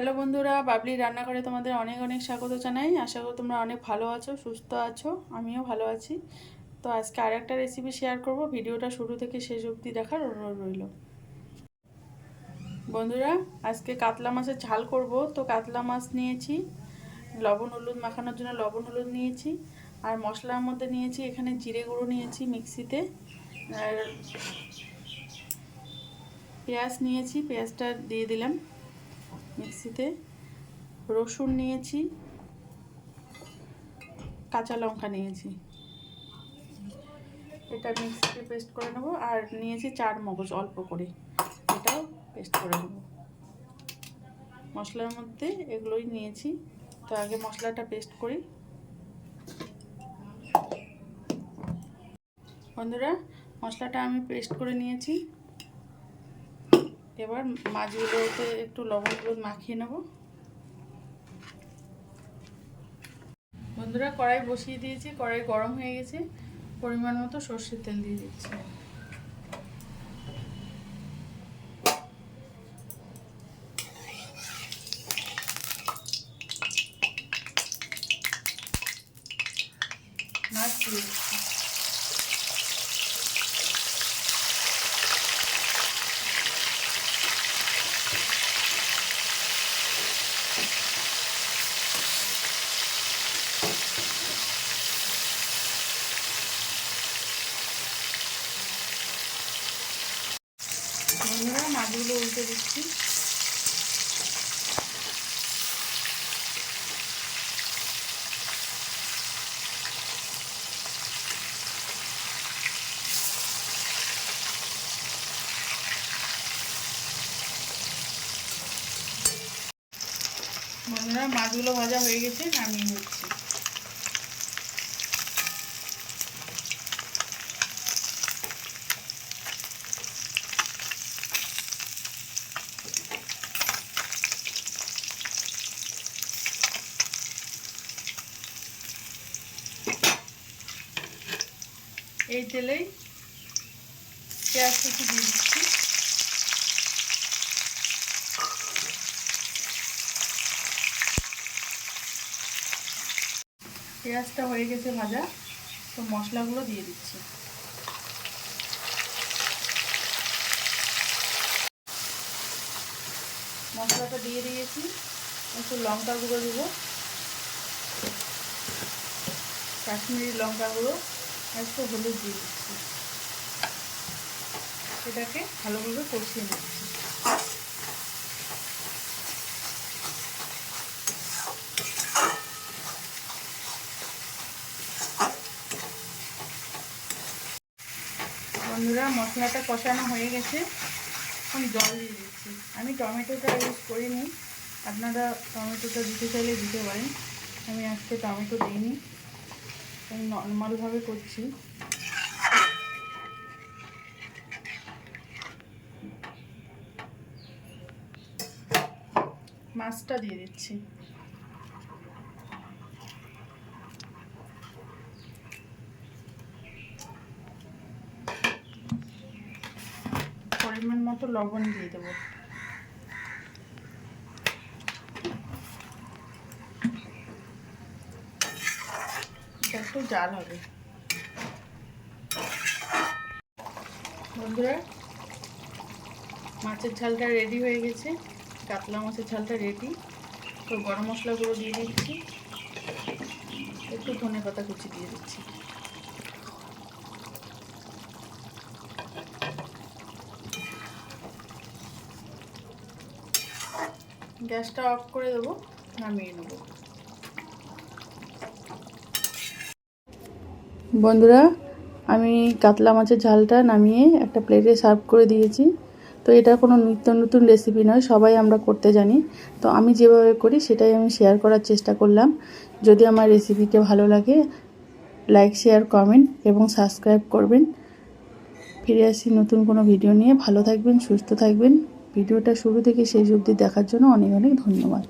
Hello বন্ধুরা, বাবলি রান্নাঘরে তোমাদের অনেক অনেক স্বাগত জানাই। আশা করি তোমরা অনেক ভালো আছো, সুস্থ আছো। আমিও ভালো আছি। তো আজকে আর একটা রেসিপি শেয়ার করব। ভিডিওটা শুরু থেকে শেষ অবধি দেখার অনুরোধ রইল। বন্ধুরা, আজকে কাতলা মাছের ঝাল করব। তো কাতলা মাছ নিয়েছি, লবণ হলুদ মাখানোর জন্য লবণ হলুদ নিয়েছি। আর মশলার মধ্যে নিয়েছি এখানে জিরে গুঁড়ো নিয়েছি মিক্সিতে, আর পেঁয়াজ নিয়েছি, পেঁয়াজটা দিয়ে দিলাম মিক্সিতে। রসুন নিয়েছি, কাঁচা লঙ্কা নিয়েছি, এটা মিক্সিতে পেস্ট করে নেব। আর নিয়েছি চার মগজ অল্প করে, এটাও পেস্ট করে নেব। মশলার মধ্যে এগুলোই নিয়েছি। তো আগে মশলাটা পেস্ট করি। বন্ধুরা, মশলাটা আমি পেস্ট করে নিয়েছি। এবার মাছগুলোতে একটু লবণ হলুদ মাখিয়ে নেব। বন্ধুরা, কড়াই বসিয়ে দিয়েছি, কড়াই গরম হয়ে গেছে। পরিমাণ মতো সর্ষের তেল দিয়ে দিচ্ছি। মাছ দিয়ে দিচ্ছি। বন্ধুরা, মাছগুলো উল্টে দিচ্ছি। বন্ধুরা, মাছগুলো ভাজা হয়ে গেছে, নামিয়ে নিচ্ছি। এই তেলেই পেঁয়াজ কুচি দিয়ে দিচ্ছি। পেঁয়াজটা হয়ে গেছে ভাজা, তো মশলাগুলো দিয়ে দিচ্ছি। মশলাটা দিয়ে দিয়েছি, একটু লঙ্কা গুঁড়ো দেবো, কাশ্মীরি লঙ্কা গুঁড়ো, আর একটু হলুদ দিয়ে দিচ্ছি। এটাকে ভালোভাবে কষিয়ে নিচ্ছি। বন্ধুরা, মশলাটা কষানো হয়ে গেছে, এখন জল দিয়ে দিচ্ছি। আমি টমেটোটা ইউজ করিনি, আপনারা টমেটোটা দিতে চাইলে দিতে পারেন। আমি আজকে টমেটো দিইনি, আমি নর্মালভাবে করছি। মাছটা দিয়ে দিচ্ছি। পরিমাণ মতো লবণ দিয়ে দেবো। একটু জাল হবে। বন্ধুরা, মাছের ঝালটা রেডি হয়ে গেছে, কাতলা মাছের ঝালটা রেডি। তো গরম মশলাগুলো দিয়ে দিচ্ছি, একটু ধনে পাতা কুচি দিয়ে দিচ্ছি। গ্যাসটা অফ করে দেবো, নামিয়ে নেব। বন্ধুরা, আমি কাতলা মাছের ঝালটা নামিয়ে একটা প্লেটে সার্ভ করে দিয়েছি। তো এটা কোনো নিত্য নতুন রেসিপি নয়, সবাই আমরা করতে জানি। তো আমি যেভাবে করি সেটাই আমি শেয়ার করার চেষ্টা করলাম। যদি আমার রেসিপিকে ভালো লাগে, লাইক শেয়ার কমেন্ট এবং সাবস্ক্রাইব করবেন। ফিরে আসি নতুন কোনো ভিডিও নিয়ে। ভালো থাকবেন, সুস্থ থাকবেন। ভিডিওটা শুরু থেকে শেষ অবধি দেখার জন্য অনেক অনেক ধন্যবাদ।